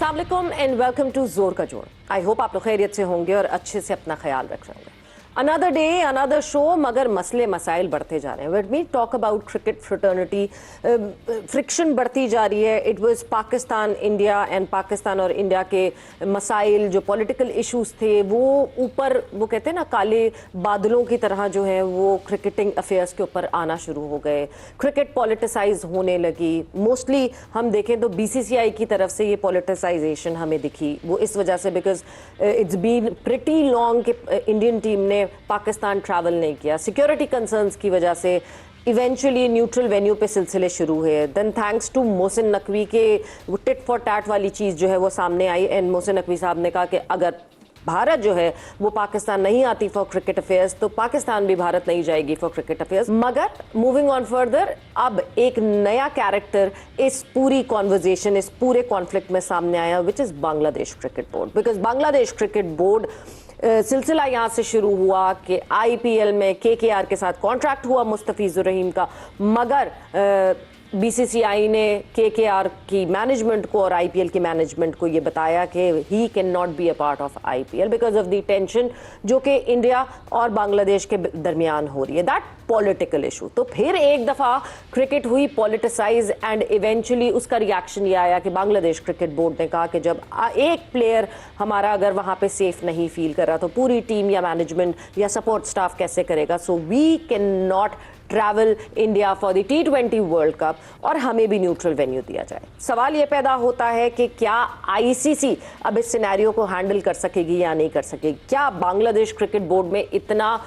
अस्सलाम वालेकुम and welcome to जोर का जोड़। आई होप आप लोग खैरियत से होंगे और अच्छे से अपना ख्याल रख रहे होंगे। अनदर डे अनदर शो, मगर मसले मसाइल बढ़ते जा रहे हैं। Let me talk about cricket fraternity. Friction बढ़ती जा रही है। It was Pakistan India and Pakistan और इंडिया के मसाइल, जो पॉलिटिकल इश्यूज थे वो ऊपर, वो कहते हैं ना, काले बादलों की तरह जो है वो क्रिकेटिंग अफेयर्स के ऊपर आना शुरू हो गए। क्रिकेट पॉलिटिसाइज होने लगी। मोस्टली हम देखें तो बीसीसीआई की तरफ से ये पॉलिटिसाइजेशन हमें दिखी, वो इस वजह से because it's been pretty long कि इंडियन टीम ने पाकिस्तान ट्रैवल नहीं किया, सिक्योरिटी कंसर्न्स की वजह से। इवेंचुअली न्यूट्रल वेन्यू पे सिलसिले शुरू हुए। Then thanks to Mohsin Naqvi के वो टिट फॉर टैट वाली चीज़ जो है वो सामने आई एंड मोहसिन नकवी साहब ने कहा कि अगर भारत जो है वो पाकिस्तान नहीं आती फॉर क्रिकेट अफेयर्स तो पाकिस्तान भी भारत नहीं जाएगी फॉर क्रिकेट अफेयर्स। मगर मूविंग ऑन फर्दर, अब एक नया कैरेक्टर इस पूरी कॉन्वर्जेशन, इस पूरे कॉन्फ्लिक्ट में सामने आया, which is Bangladesh cricket board. Because Bangladesh cricket board सिलसिला यहाँ से शुरू हुआ कि आईपीएल में केकेआर के साथ कॉन्ट्रैक्ट हुआ मुस्तफिजुर रहीम का, मगर बीसीसीआई ने केकेआर की मैनेजमेंट को और आईपीएल की मैनेजमेंट को ये बताया कि he can not be a part of IPL because of the tension जो कि इंडिया और बांग्लादेश के दरमियान हो रही है, दैट पॉलिटिकल इशू। तो फिर एक दफ़ा क्रिकेट हुई पॉलिटिसाइज एंड इवेंचुअली उसका रिएक्शन ये आया कि बांग्लादेश क्रिकेट बोर्ड ने कहा कि जब एक प्लेयर हमारा अगर वहाँ पे सेफ नहीं फील कर रहा तो पूरी टीम या मैनेजमेंट या सपोर्ट स्टाफ कैसे करेगा। So we can not travel India for the T20 world cup और हमें भी न्यूट्रल वेन्यू दिया जाए। सवाल ये पैदा होता है कि क्या आईसीसी अब इस सिनेरियो को हैंडल कर सकेगी या नहीं कर सकेगी। क्या बांग्लादेश क्रिकेट बोर्ड में इतना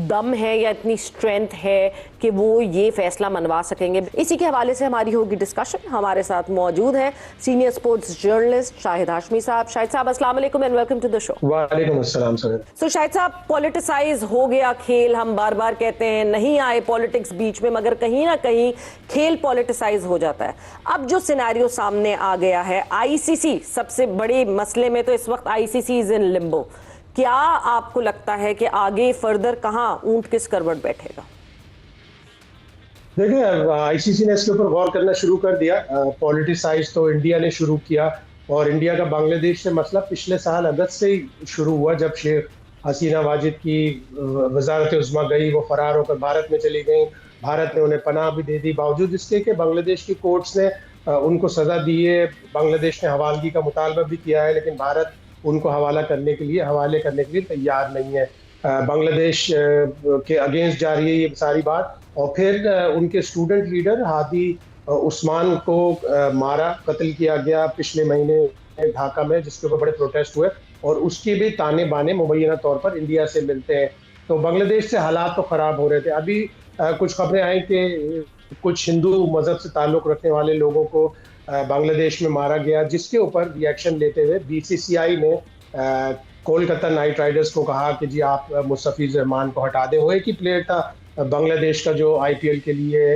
दम है या इतनी स्ट्रेंथ है कि वो ये फैसला मनवा सकेंगे। इसी के हवाले से हमारी होगी डिस्कशन। हमारे साथ मौजूद हैं senior sports journalist Shahid Hashmi साहब। शाहिद साहब अस्सलाम वालेकुम and welcome to the show. वालेकुम अस्सलाम सर। सो शाहिद साहब, पॉलिटिसाइज हो गया खेल। हम बार बार कहते हैं नहीं आए पॉलिटिक्स बीच में, मगर कहीं ना कहीं खेल पॉलिटिसाइज हो जाता है। अब जो सिनेरियो सामने आ गया है, आईसीसी सबसे बड़े मसले में तो इस वक्त आईसीसी इज इन लिम्बो। क्या आपको लगता है कि आगे फर्दर कहां ऊंट किस करवट बैठेगा? देखिए, आईसीसी ने इसके ऊपर गौर करना शुरू कर दिया। पॉलिटिसाइज तो इंडिया ने शुरू किया और इंडिया का बांग्लादेश से मसला पिछले साल अगस्त से ही शुरू हुआ, जब शेख हसीना वाजिद की वजारत उज़्मा गई, वो फरार होकर भारत में चली गई। भारत ने उन्हें पनाह भी दे दी, बावजूद इसके कि बांग्लादेश की कोर्ट्स ने उनको सजा दी है। बांग्लादेश ने हवालगी का मुतालबा भी किया है, लेकिन भारत उनको हवाले करने के लिए तैयार नहीं है। बांग्लादेश के अगेंस्ट जा रही है ये सारी बात। और फिर उनके स्टूडेंट लीडर हादी उस्मान को मारा, कत्ल किया गया पिछले महीने ढाका में, जिसके ऊपर बड़े प्रोटेस्ट हुए और उसके भी ताने बाने मुबैना तौर पर इंडिया से मिलते हैं। तो बांग्लादेश से हालात तो खराब हो रहे थे। अभी कुछ खबरें आई कि कुछ हिंदू मजहब से ताल्लुक रखने वाले लोगों को बांग्लादेश में मारा गया, जिसके ऊपर रिएक्शन लेते हुए बीसीसीआई ने कोलकाता नाइट राइडर्स को कहा कि जी आप मुस्तफिजुर रहमान को हटा दें। वो एक ही प्लेयर था बांग्लादेश का जो आईपीएल के लिए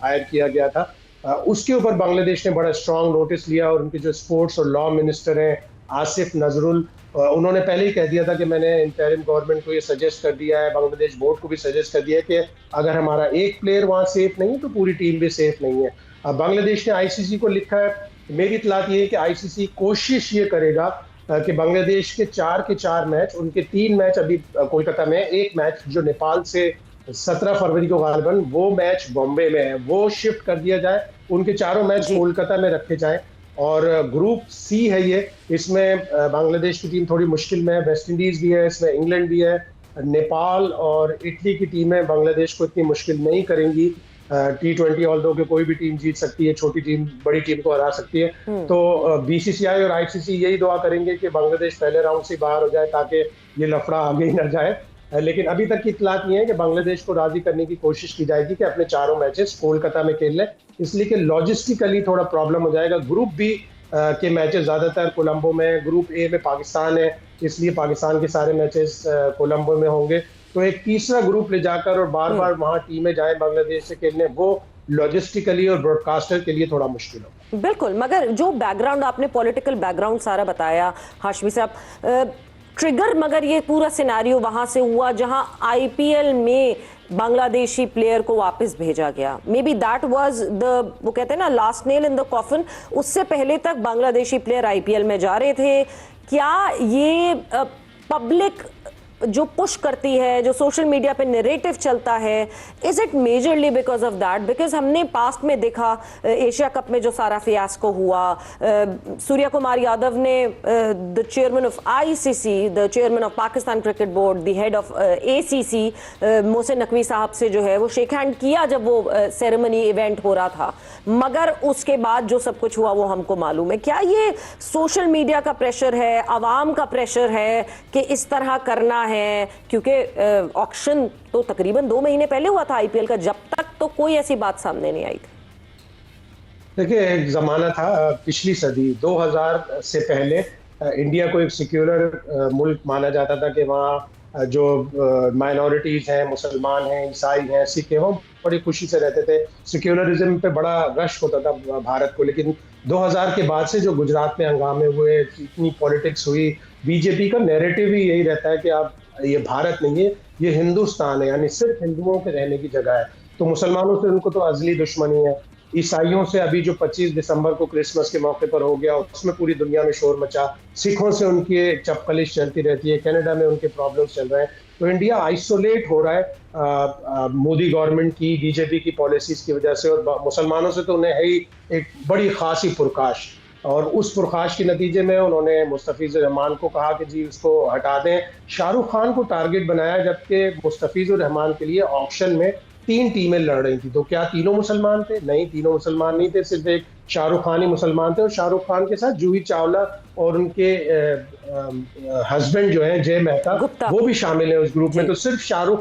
हायर किया गया था। उसके ऊपर बांग्लादेश ने बड़ा स्ट्रॉन्ग नोटिस लिया और उनके जो स्पोर्ट्स और लॉ मिनिस्टर हैं आसिफ नजरुल, उन्होंने पहले ही कह दिया था कि मैंने इंटरिम गवर्नमेंट को ये सजेस्ट कर दिया है, बांग्लादेश बोर्ड को भी सजेस्ट कर दिया है कि अगर हमारा एक प्लेयर वहाँ सेफ नहीं है तो पूरी टीम भी सेफ नहीं है। अब बांग्लादेश ने आईसीसी को लिखा है, मेरी इतलात ये है कि आईसीसी कोशिश ये करेगा कि बांग्लादेश के 4 मैच, उनके 3 मैच अभी कोलकाता में, एक मैच जो नेपाल से 17 फरवरी को गालिबन, वो मैच बॉम्बे में है, वो शिफ्ट कर दिया जाए। उनके 4 मैच कोलकाता में रखे जाए। और ग्रुप सी है ये, इसमें बांग्लादेश की टीम थोड़ी मुश्किल में है। वेस्ट इंडीज भी है इसमें, इंग्लैंड भी है, नेपाल और इटली की टीमें बांग्लादेश को इतनी मुश्किल नहीं करेंगी। T20 ऑल्दो के कोई भी टीम जीत सकती है, छोटी टीम बड़ी टीम को हरा सकती है। तो बीसीसीआई और आईसीसी यही दुआ करेंगे कि बांग्लादेश पहले राउंड से बाहर हो जाए ताकि ये लफड़ा आगे ही न जाए। लेकिन अभी तक की इतलात ये है कि बांग्लादेश को राजी करने की कोशिश की जाएगी कि अपने 4 मैचेस कोलकाता में खेल ले, इसलिए कि लॉजिस्टिकली थोड़ा प्रॉब्लम हो जाएगा। ग्रुप बी के मैचेस ज्यादातर कोलंबो में, ग्रुप ए में पाकिस्तान है, इसलिए पाकिस्तान के सारे मैचेस कोलंबो में होंगे। तो एक तीसरा ग्रुप ले जाकर और बार बार वहां टीमें जाए बांग्लादेश से खेलने, वो लॉजिस्टिकली और ब्रॉडकास्टर के लिए थोड़ा मुश्किल हो। बिल्कुल, मगर जो बैकग्राउंड आपने पॉलिटिकल बैकग्राउंड सारा बताया हाशमी साहब, ट्रिगर मगर ये पूरा सिनेरियो वहां से हुआ जहां आईपीएल में बांग्लादेशी प्लेयर को वापस भेजा गया, may be that was the, वो कहते हैं ना, last nail in the coffin. उससे पहले तक बांग्लादेशी प्लेयर आईपीएल में जा रहे थे। क्या ये पब्लिक जो पुश करती है, जो सोशल मीडिया पे नैरेटिव चलता है, is it majorly because of that? Because हमने पास्ट में देखा एशिया कप में जो सारा फियास्को हुआ, सूर्या कुमार यादव ने the chairman of ICC, the chairman of Pakistan cricket board, the head of ACC Mohsin Naqvi साहब से जो है वो शेक हैंड किया जब वो सेरेमनी इवेंट हो रहा था, मगर उसके बाद जो सब कुछ हुआ वो हमको मालूम है। क्या ये सोशल मीडिया का प्रेशर है, आवाम का प्रेशर है कि इस तरह करना है? क्योंकि ऑक्शन तो तकरीबन 2 महीने पहले हुआ था आईपीएल का, जब तक तो कोई ऐसी बात सामने नहीं आई थी। देखिए, एक जमाना था पिछली सदी 2000 से पहले, इंडिया को एक सेक्युलर मुल्क माना जाता था कि वहाँ जो माइनॉरिटीज हैं, मुसलमान हैं, ईसाई हैं, सिख हैं, वो बड़ी खुशी से रहते थे। सेक्युलरिज्म पे बड़ा रश होता था भारत को। लेकिन 2000 के बाद से जो गुजरात में हंगामे हुए, इतनी पॉलिटिक्स हुई, बीजेपी का नैरेटिव ही यही रहता है कि आप, ये भारत नहीं है, ये हिंदुस्तान है, यानी सिर्फ हिंदुओं के रहने की जगह है। तो मुसलमानों से उनको तो अजली दुश्मनी है। ईसाइयों से अभी जो 25 दिसंबर को क्रिसमस के मौके पर हो गया, उसमें पूरी दुनिया में शोर मचा। सिखों से उनकी चपकलिश चलती रहती है, कनाडा में उनके प्रॉब्लम्स चल रहे हैं। तो इंडिया आइसोलेट हो रहा है मोदी गवर्नमेंट की, बीजेपी की पॉलिसीज की वजह से। और मुसलमानों से तो उन्हें है ही एक बड़ी खासी पुरकाश, और उस पुरखाश के नतीजे में उन्होंने मुस्तफीजुर रहमान को कहा कि जी उसको हटा दें। शाहरुख खान को टारगेट बनाया, जबकि मुस्तफीजुर रहमान के लिए ऑक्शन में 3 टीमें लड़ रही थी। तो क्या तीनों मुसलमान थे? नहीं, तीनों मुसलमान नहीं थे, सिर्फ एक शाहरुख खान ही मुसलमान थे। और शाहरुख खान के साथ जूही चावला और उनके हस्बैंड जो हैं जय मेहता, वो भी शामिल है उस ग्रुप में। तो सिर्फ शाहरुख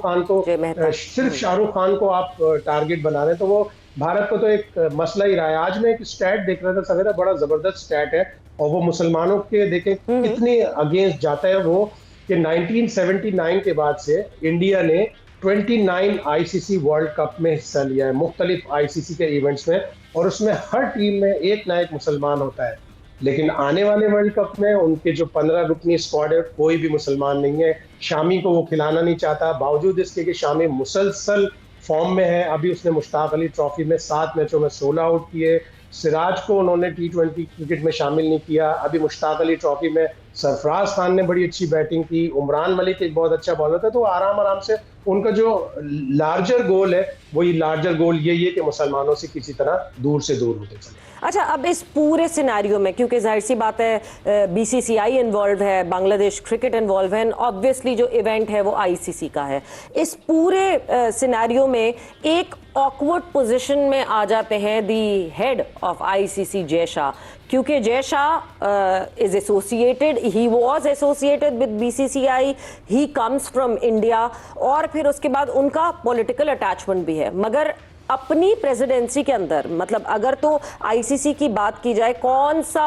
खान को आप टारगेट बना रहे हैं, तो वो भारत को तो एक मसला ही रहा है। आज मैं एक स्टैट देख रहा था सवेरा, बड़ा जबरदस्त स्टैट है, और वो मुसलमानों के देखें कितने अगेंस्ट जाता है वो, कि 1979 के बाद से इंडिया ने 29 आईसीसी वर्ल्ड कप में हिस्सा लिया है, मुख्तलिफ आईसीसी के इवेंट्स में, और उसमें हर टीम में एक ना एक मुसलमान होता है। लेकिन आने वाले वर्ल्ड कप में उनके जो 15 रुकनी स्क्वाड है, कोई भी मुसलमान नहीं है। शामी को वो खिलाना नहीं चाहता, बावजूद इसके कि शामी मुसलसल फॉर्म में है। अभी उसने मुश्ताक अली ट्रॉफी में 7 मैचों में 16 आउट किए। सिराज को उन्होंने T20 क्रिकेट में शामिल नहीं किया। अभी मुश्ताक अली ट्रॉफी में सरफराज खान ने बड़ी अच्छी बैटिंग की। उमरान मलिक एक बहुत अच्छा बॉलर था। तो आराम आराम से उनका जो लार्जर गोल है, वही लार्जर गोल यही है कि मुसलमानों से किसी तरह दूर से दूर होते चले। अच्छा, अब इस पूरे सिनेरियो में, क्योंकि जाहिर सी बात है बीसीसीआई इन्वॉल्व है, बांग्लादेश क्रिकेट इन्वॉल्व है, ऑब्वियसली जो इवेंट है वो आईसीसी का है। इस पूरे सिनेरियो में एक ऑकवर्ड पोजीशन में आ जाते हैं the head of ICC Jay Shah, क्योंकि Jay Shah is associated, he was associated with BCCI, he comes from India, और फिर उसके बाद उनका पॉलिटिकल अटैचमेंट भी है। मगर अपनी प्रेसिडेंसी के अंदर, मतलब अगर तो आईसीसी की बात की जाए, कौन सा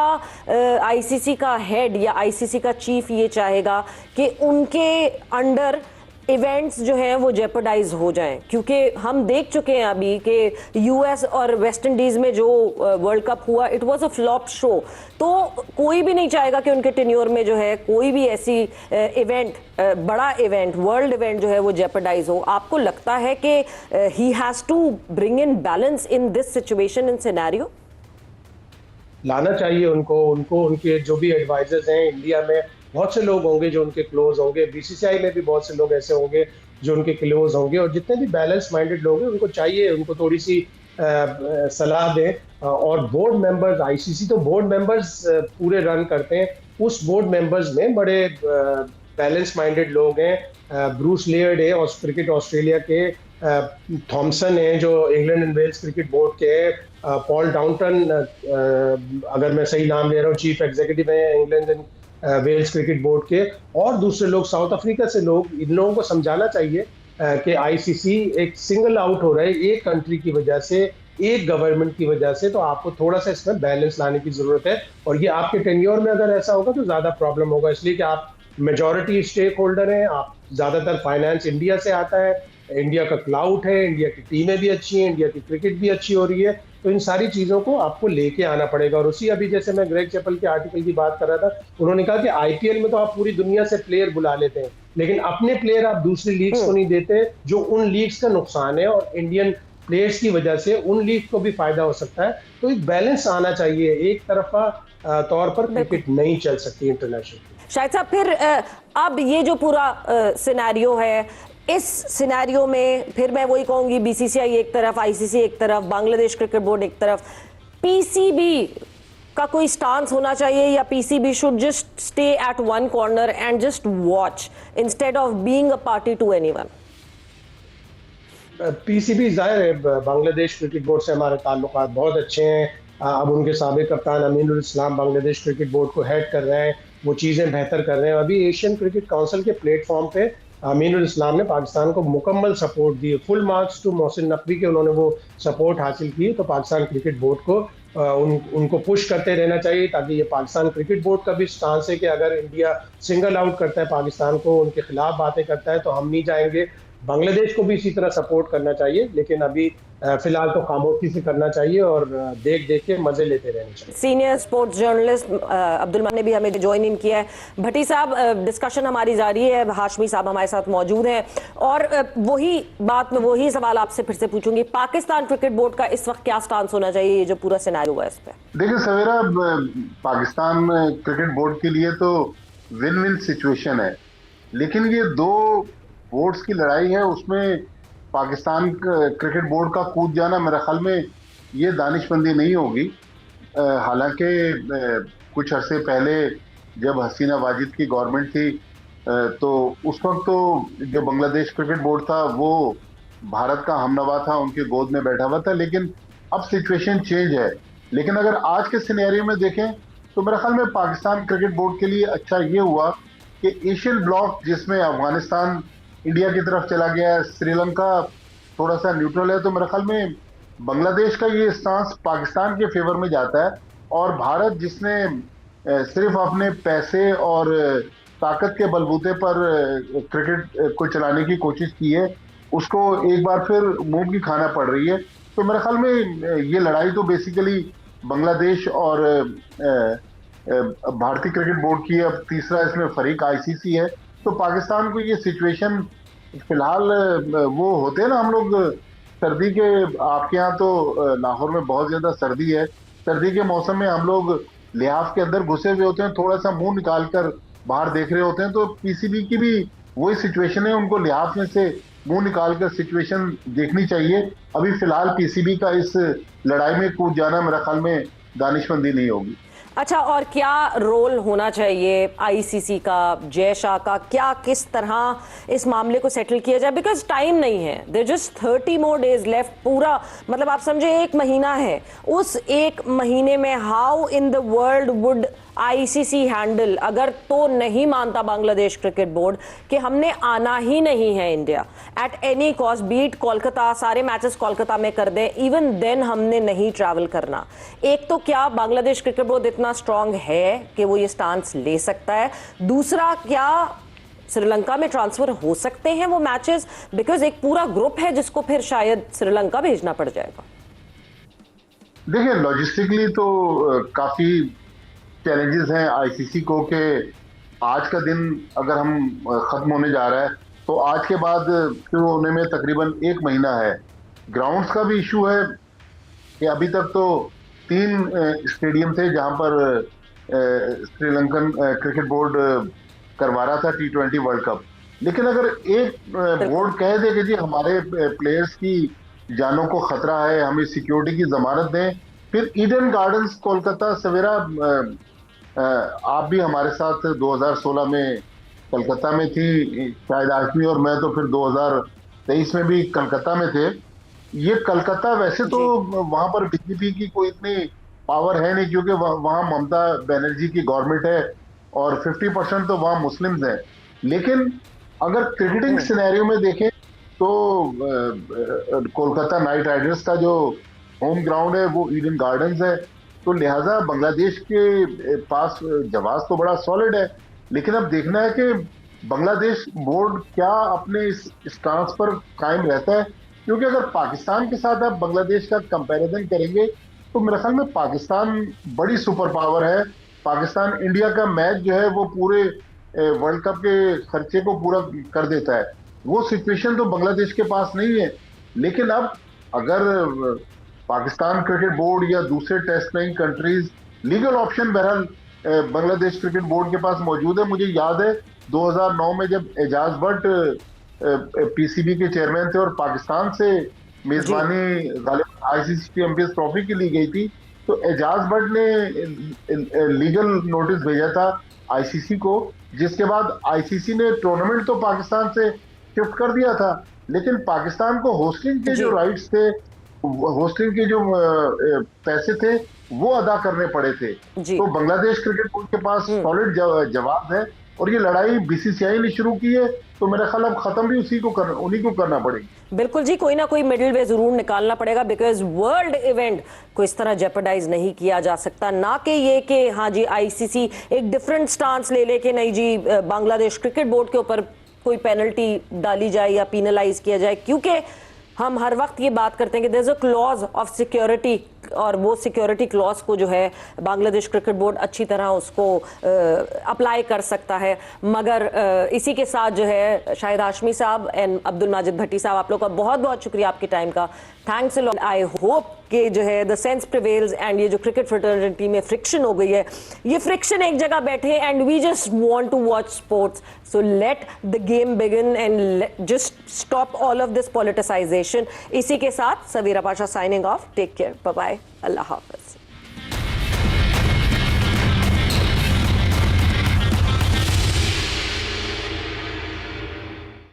आईसीसी का हेड या आईसीसी का चीफ ये चाहेगा कि उनके अंडर इवेंट्स जो हैं वो जेपरडाइज हो जाएं? क्योंकि हम देख चुके हैं अभी कि यूएस और वेस्ट इंडीज में जो वर्ल्ड कप हुआ, it was a flop show. तो कोई भी नहीं चाहेगा कि उनके टेन्योर में जो है कोई भी ऐसी इवेंट, बड़ा इवेंट, वर्ल्ड इवेंट जो है वो जेपरडाइज हो। आपको लगता है कि he has to bring in balance in this situation, in scenario? लाना चाहिए उनको उनके जो भी एडवाइजर्स हैं इंडिया में, बहुत से लोग होंगे जो उनके क्लोज होंगे। बीसीसीआई में भी बहुत से लोग ऐसे होंगे जो उनके क्लोज होंगे, और जितने भी बैलेंस माइंडेड लोग हैं उनको चाहिए, उनको थोड़ी सी सलाह दें। और बोर्ड मेंबर्स, आईसीसी तो बोर्ड मेंबर्स पूरे रन करते हैं, उस बोर्ड मेंबर्स में बड़े बैलेंस माइंडेड लोग हैं। ब्रूस लियर्ड है और क्रिकेट ऑस्ट्रेलिया के, थॉमसन है जो England and Wales cricket board के हैं, पॉल डाउंटन, अगर मैं सही नाम ले रहा हूँ, चीफ एग्जीक्यूटिव है England and Wales cricket board के, और दूसरे लोग साउथ अफ्रीका से लोग। इन लोगों को समझाना चाहिए कि आईसीसी एक सिंगल आउट हो रहा है एक कंट्री की वजह से, एक गवर्नमेंट की वजह से। तो आपको थोड़ा सा इसमें बैलेंस लाने की जरूरत है, और ये आपके टेन्योर में अगर ऐसा होगा तो ज्यादा प्रॉब्लम होगा, इसलिए कि आप मेजॉरिटी स्टेक होल्डर हैं, आप ज्यादातर फाइनेंस इंडिया से आता है, इंडिया का क्लाउड है, इंडिया की टीमें भी अच्छी हैं, इंडिया की क्रिकेट भी अच्छी हो रही है। तो इन सारी चीजों को आपको लेके आना पड़ेगा। और उसी अभी जैसे मैं ग्रेग चैपल के आर्टिकल की बात कर रहा था, उन्होंने कहा कि आईपीएल में तो आप पूरी दुनिया से प्लेयर बुला लेते हैं, लेकिन अपने प्लेयर आप दूसरी लीग्स को नहीं देते, जो उन लीग्स का नुकसान है, और इंडियन प्लेयर्स की वजह से उन लीग को भी फायदा हो सकता है। तो एक बैलेंस आना चाहिए, एक तरफा तौर पर क्रिकेट नहीं चल सकती इंटरनेशनल। शायद साहब फिर अब ये जो पूरा सिनेरियो है, इस सिनेरियो में फिर मैं वही कहूंगी, बीसीसीआई एक तरफ, आईसीसी एक तरफ, बांग्लादेश क्रिकेट बोर्ड एक तरफ, पीसीबी का कोई स्टांस होना चाहिए, या PCB should just stay at one corner and just watch instead of being a party to anyone? PCB जाहिर है, बांग्लादेश क्रिकेट बोर्ड से हमारे ताल्लुकात बहुत अच्छे हैं। अब उनके साबिक कप्तान अमीनुल इस्लाम बांग्लादेश क्रिकेट बोर्ड को हेड कर रहे हैं, वो चीज़ें बेहतर कर रहे हैं। अभी एशियन क्रिकेट काउंसिल के प्लेटफॉर्म पे अमीनुल इस्लाम ने पाकिस्तान को मुकम्मल सपोर्ट दी, full marks to Mohsin Naqvi के उन्होंने वो सपोर्ट हासिल की। तो पाकिस्तान क्रिकेट बोर्ड को उनको पुश करते रहना चाहिए, ताकि ये पाकिस्तान क्रिकेट बोर्ड का भी स्टांस है कि अगर इंडिया सिंगल आउट करता है पाकिस्तान को, उनके खिलाफ बातें करता है, तो हम नहीं जाएंगे। बांग्लादेश को भी इसी तरह सपोर्ट करना चाहिए, लेकिन अभी फिलहाल तो खामोशी से करना चाहिए और देख देख के मजे लेते रहने चाहिए। सीनियर स्पोर्ट्स जर्नलिस्ट अब्दुल मान ने भी हमें ज्वाइन इन किया है। भट्टी साहब, डिस्कशन हमारी जारी है, हाशमी साहब हमारे साथ मौजूद हैं, और वही सवाल आपसे फिर से पूछूंगी, पाकिस्तान क्रिकेट बोर्ड का इस वक्त क्या स्टांस होना चाहिए, ये जो पूरा सिनेरियो हुआ है इस पे? देखिए सवेरा, पाकिस्तान क्रिकेट बोर्ड के लिए तो विन विन सिचुएशन है, लेकिन ये दो बोर्ड्स की लड़ाई है, उसमें पाकिस्तान क्रिकेट बोर्ड का कूद जाना मेरे ख्याल में ये दानिशमंदी नहीं होगी। हालांकि कुछ अरसे पहले जब हसीना वाजिद की गवर्नमेंट थी, तो उस वक्त तो जो बांग्लादेश क्रिकेट बोर्ड था वो भारत का हमनवा था, उनके गोद में बैठा हुआ था, लेकिन अब सिचुएशन चेंज है। लेकिन अगर आज के सिनेरियो में देखें तो मेरे ख्याल में पाकिस्तान क्रिकेट बोर्ड के लिए अच्छा ये हुआ कि एशियन ब्लॉक, जिसमें अफगानिस्तान इंडिया की तरफ चला गया है, श्रीलंका थोड़ा सा न्यूट्रल है, तो मेरे ख्याल में बांग्लादेश का ये स्टांस पाकिस्तान के फेवर में जाता है। और भारत, जिसने सिर्फ अपने पैसे और ताकत के बलबूते पर क्रिकेट को चलाने की कोशिश की है, उसको एक बार फिर मुंह की खाना पड़ रही है। तो मेरे ख्याल में ये लड़ाई तो बेसिकली बांग्लादेश और भारतीय क्रिकेट बोर्ड की है। अब तीसरा इसमें फरीक आईसीसी है। तो पाकिस्तान को ये सिचुएशन फिलहाल, वो होते हैं ना हम लोग सर्दी के, आपके यहाँ तो लाहौर में बहुत ज्यादा सर्दी है, सर्दी के मौसम में हम लोग लिहाफ के अंदर घुसे हुए होते हैं, थोड़ा सा मुंह निकाल कर बाहर देख रहे होते हैं। तो पीसीबी की भी वही सिचुएशन है, उनको लिहाफ में से मुंह निकाल कर सिचुएशन देखनी चाहिए। अभी फिलहाल पीसीबी का इस लड़ाई में कूद जाना मेरे ख्याल में दानिशमंदी नहीं होगी। अच्छा, और क्या रोल होना चाहिए आईसीसी का, जय शाह का, क्या किस तरह इस मामले को सेटल किया जाए? बिकॉज टाइम नहीं है, there just 30 more days left. पूरा मतलब आप समझे 1 महीना है, उस 1 महीने में how in the world would ICC handle, अगर तो नहीं मानता बांग्लादेश क्रिकेट बोर्ड कि हमने आना ही नहीं है India at any cost, beat Kolkata, सारे मैचेस कोलकाता में कर दें, इवन देन हमने नहीं ट्रैवल करना। एक तो क्या बांग्लादेश क्रिकेट बोर्ड इतना स्ट्रांग है कि वो ये स्टांस ले सकता है? दूसरा, क्या श्रीलंका में ट्रांसफर हो सकते हैं वो मैचेस? बिकॉज एक पूरा ग्रुप है जिसको फिर शायद श्रीलंका भेजना पड़ जाएगा। देखिए, लॉजिस्टिकली तो काफी चैलेंजेस हैं आईसीसी को कि आज का दिन अगर हम खत्म होने जा रहा है तो आज के बाद शुरू होने में तकरीबन 1 महीना है। ग्राउंड्स का भी इशू है कि अभी तक तो 3 स्टेडियम थे जहां पर श्रीलंकन क्रिकेट बोर्ड करवा रहा था T20 वर्ल्ड कप। लेकिन अगर एक बोर्ड कह दे कि जी हमारे प्लेयर्स की जानों को खतरा है, हमें सिक्योरिटी की जमानत दें, फिर ईडन गार्डन्स कोलकाता, सवेरा आप भी हमारे साथ 2016 में कलकत्ता में थी, शायद आशमी और मैं तो फिर 2023 में भी कलकत्ता में थे। ये कलकत्ता वैसे तो वहां पर बीजेपी की कोई इतनी पावर है नहीं, क्योंकि वहां ममता बनर्जी की गवर्नमेंट है और 50% तो वहां मुस्लिम्स हैं। लेकिन अगर क्रिकेटिंग सिनेरियो में देखें तो कोलकाता नाइट राइडर्स का जो होम ग्राउंड है वो ईडन गार्डन्स है। तो लिहाजा बांग्लादेश के पास जवाब तो बड़ा सॉलिड है, लेकिन अब देखना है कि बांग्लादेश बोर्ड क्या अपने इस स्टांस पर कायम रहता है क्योंकि अगर पाकिस्तान के साथ आप बांग्लादेश का कंपैरिजन करेंगे तो मेरे ख्याल में पाकिस्तान बड़ी सुपर पावर है। पाकिस्तान इंडिया का मैच जो है वो पूरे वर्ल्ड कप के खर्चे को पूरा कर देता है। वो सिचुएशन तो बांग्लादेश के पास नहीं है। लेकिन अब अगर पाकिस्तान क्रिकेट बोर्ड या दूसरे test playing countries, legal option बहरहाल बांग्लादेश क्रिकेट बोर्ड के पास मौजूद है। मुझे याद है 2009 में जब एजाज भट्ट पीसीबी के चेयरमैन थे और पाकिस्तान से मेजबानी आईसीसी चैंपियंस ट्रॉफी की ली गई थी, तो एजाज भट्ट ने लीगल नोटिस भेजा था आईसीसी को, जिसके बाद आईसीसी ने टूर्नामेंट तो पाकिस्तान से शिफ्ट कर दिया था, लेकिन पाकिस्तान को होस्टिंग के जो राइट्स थे, होस्टिंग के जो पैसे थे वो अदा करने पड़े थे। तो बांग्लादेश क्रिकेट बोर्ड के पास सॉलिड जवाब है और ये लड़ाई बीसीसीआई ने शुरू की है, तो मेरा ख्याल अब खत्म भी उन्हीं को करना पड़ेगा। बिल्कुल जी, कोई ना कोई मिडिल वे जरूर निकालना पड़ेगा, बिकॉज वर्ल्ड इवेंट को इस तरह जेपरडाइज नहीं किया जा सकता। ना कि ये कि हाँ जी आईसीसी एक डिफरेंट स्टांस ले ले कि नहीं जी बांग्लादेश क्रिकेट बोर्ड के ऊपर कोई पेनल्टी डाली जाए या पीनलाइज किया जाए, क्योंकि हम हर वक्त ये बात करते हैं कि there is a clause of security, और वो सिक्योरिटी क्लॉज को जो है बांग्लादेश क्रिकेट बोर्ड अच्छी तरह उसको अप्लाई कर सकता है। मगर इसी के साथ जो है शाहिद हाशमी साहब एंड अब्दुल माजिद भट्टी साहब, आप लोग का बहुत बहुत शुक्रिया आपके टाइम का। Thanks a lot. I hope कि जो है द सेंस प्रिवेल्स एंड ये जो क्रिकेट फ्रेटर्निटी में फ्रिक्शन हो गई है, ये फ्रिक्शन एक जगह बैठे and we just want to watch sports, so let the game begin and just stop all of this politicisation. इसी के साथ Saveera Pasha signing off. Take care, bye bye, अल्लाह हाफिज।